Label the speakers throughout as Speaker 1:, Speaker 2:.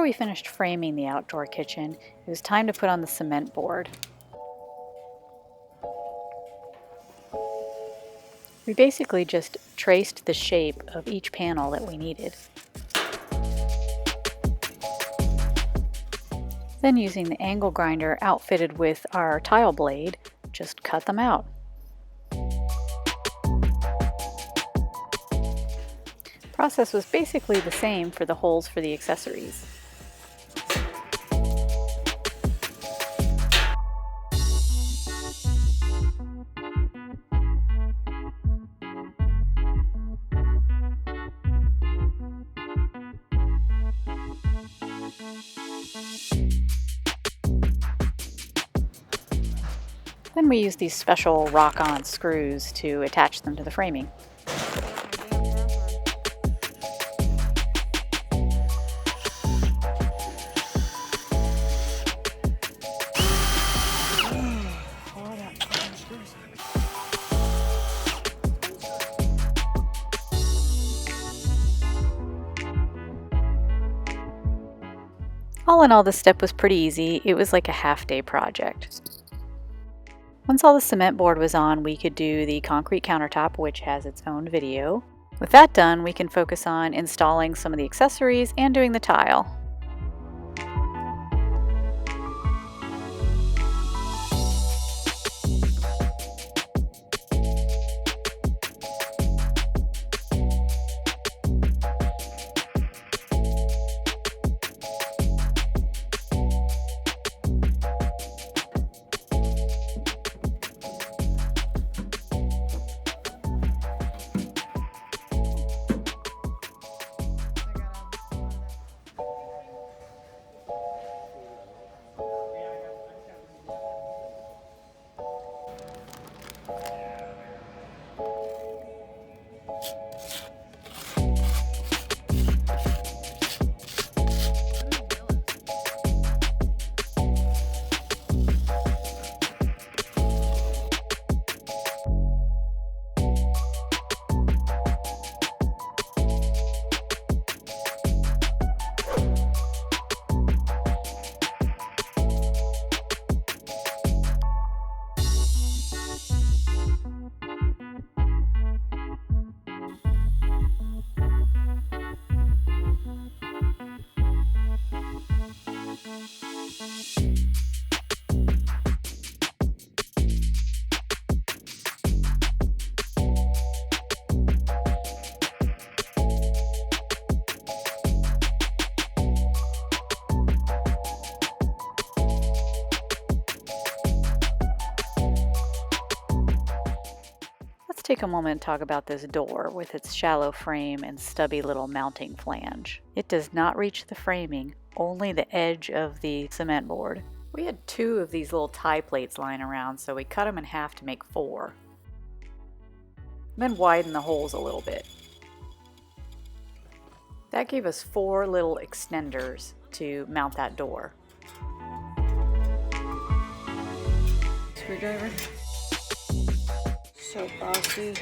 Speaker 1: After we finished framing the outdoor kitchen, it was time to put on the cement board. We basically just traced the shape of each panel that we needed. Then using the angle grinder outfitted with our tile blade, just cut them out. The process was basically the same for the holes for the accessories. Then we use these special rock-on screws to attach them to the framing. All in all, this step was pretty easy. It was like a half-day project. Once all the cement board was on, we could do the concrete countertop, which has its own video. With that done, we can focus on installing some of the accessories and doing the tile. Take a moment to talk about this door with its shallow frame and stubby little mounting flange. It does not reach the framing, only the edge of the cement board. We had 2 of these little tie plates lying around, so we cut them in half to make 4. Then widen the holes a little bit. That gave us 4 little extenders to mount that door.
Speaker 2: Screwdriver. So bossy.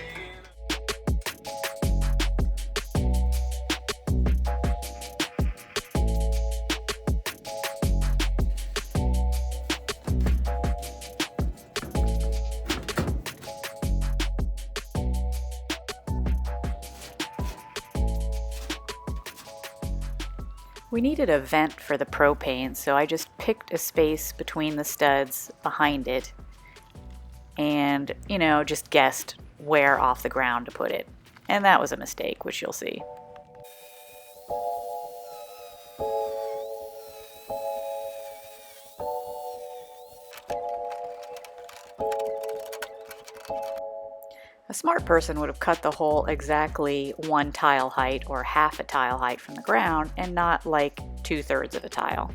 Speaker 1: We needed a vent for the propane, so I just picked a space between the studs behind it and, just guessed where off the ground to put it. And that was a mistake, which you'll see. A smart person would have cut the hole exactly 1 tile height or half a tile height from the ground and not like 2/3 of a tile.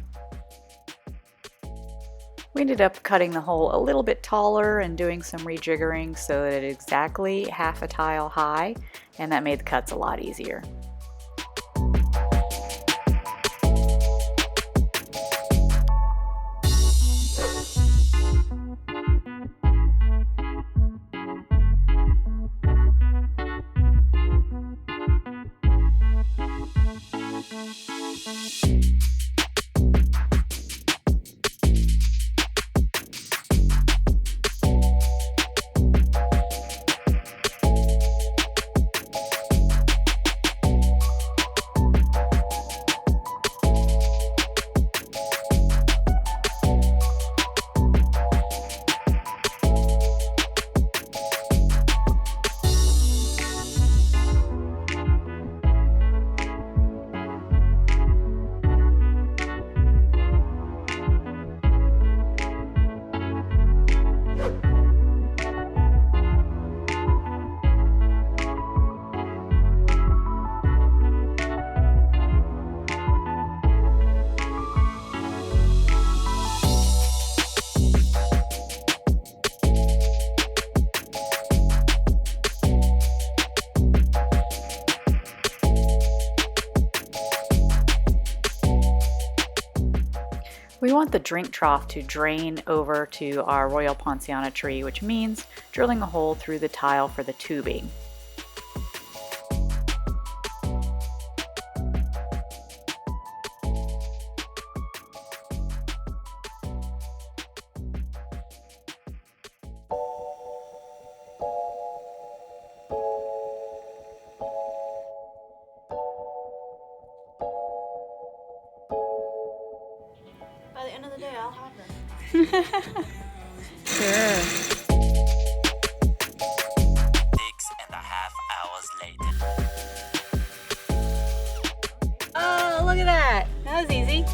Speaker 1: We ended up cutting the hole a little bit taller and doing some rejiggering so that it's exactly half a tile high, and that made the cuts a lot easier. want the drink trough to drain over to our Royal Ponciana tree, which means drilling a hole through the tile for the tubing.
Speaker 2: By the end of the day, I'll have them.
Speaker 1: Sure.
Speaker 3: 6.5 hours later.
Speaker 1: Oh, look at that. That was easy.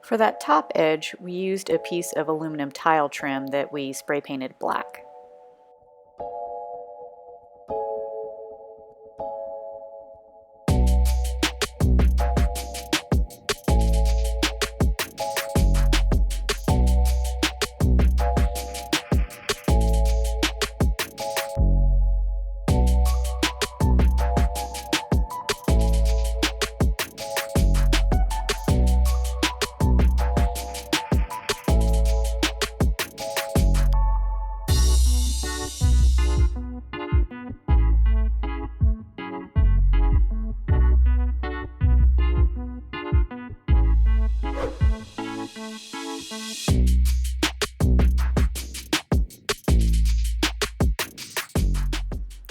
Speaker 1: For that top edge, we used a piece of aluminum tile trim that we spray painted black.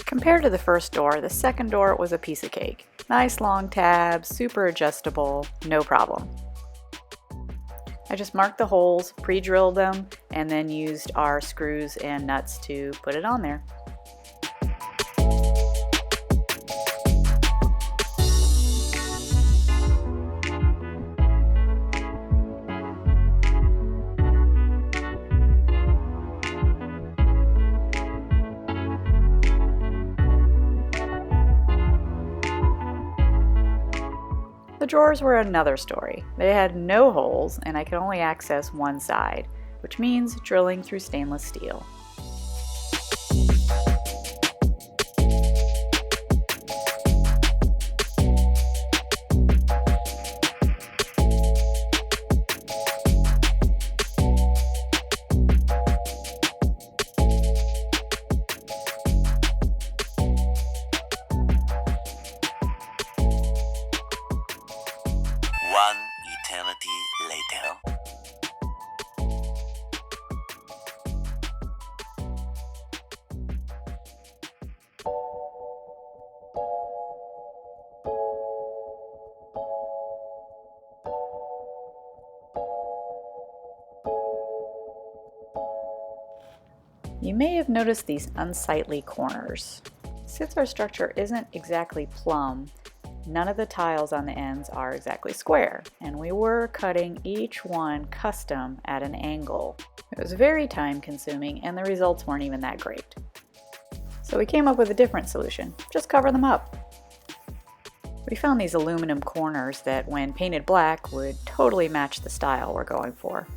Speaker 1: Compared to the first door, the second door was a piece of cake. Nice long tabs, super adjustable, no problem. I just marked the holes, pre-drilled them, and then used our screws and nuts to put it on there. The drawers were another story. They had no holes and I could only access one side, which means drilling through stainless steel.
Speaker 3: One eternity later.
Speaker 1: You may have noticed these unsightly corners. Since our structure isn't exactly plumb, none of the tiles on the ends are exactly square, and we were cutting each one custom at an angle. It was very time consuming and the results weren't even that great. So we came up with a different solution. Just cover them up. We found these aluminum corners that when painted black would totally match the style we're going for.